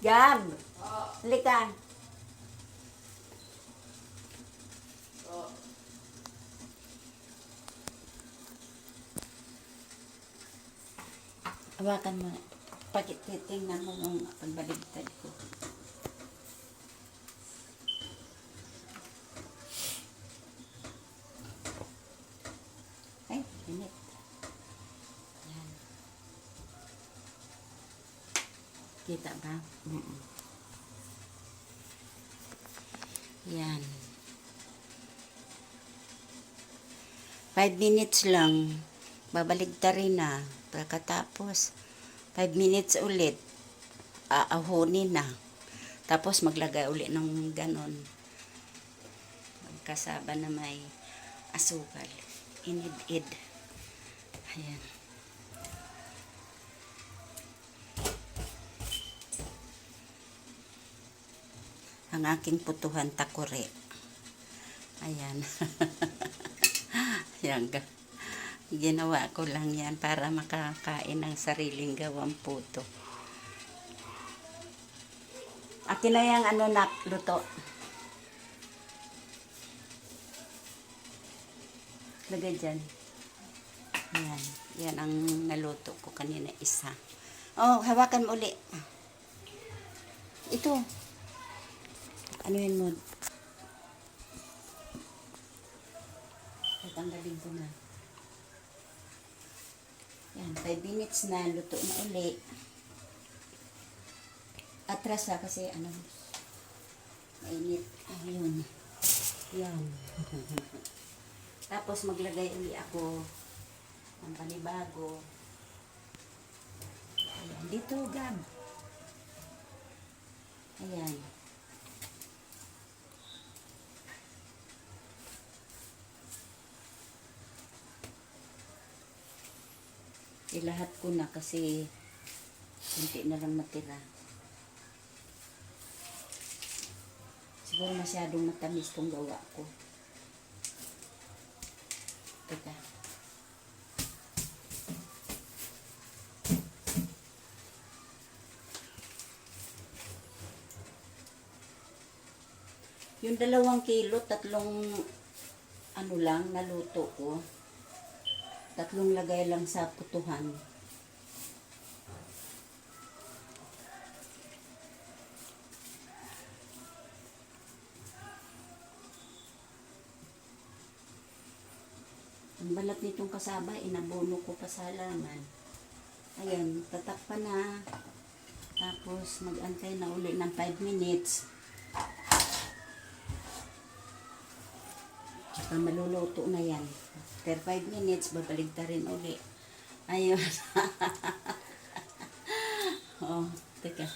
Gab, halika. Hawakan mo. Titingnan mo yung pagbaligtad ko. Ay, init. Yan. Kita ba? Yan. 5 minutes lang. Babaligtarin na. Pagkatapos, 5 minutes ulit. Aahunin na. Tapos maglagay ulit ng ganon. Magkasaba na may asukal. Inid-id. Ayan. Ang aking putuhan takore. Ayan. Ayan. Ginawa ko lang yan para makakain ng sariling gawang puto. Akin na yung luto. Lagay dyan. Ayan. Yan ang naluto ko kanina isa. Oh, hawakan mo uli. Ito. Ano yun mo? Tatanggalin ko na. Yan, 5 minutes na, luto na uli. Atras ha, kasi mainit. Ayun. Yan. Tapos maglagay uli ako ng panibago. Ayan, dito, Gab. Ayan. Ilahat ko na kasi hindi na lang matira. Siguro masyadong matamis tong gawa ko. Teka. Yung 2 kilo, 3 lang naluto ko. 3 lagay lang sa putuhan. Ang balat nitong kasaba, inabono ko pa sa halaman. Ayan, tatakpan na. Tapos mag-antay na uli ng 5 minutes. Tsaka maluluto na yan. After 5 minutes, babaligtarin uli. Ayun. Oh, teka.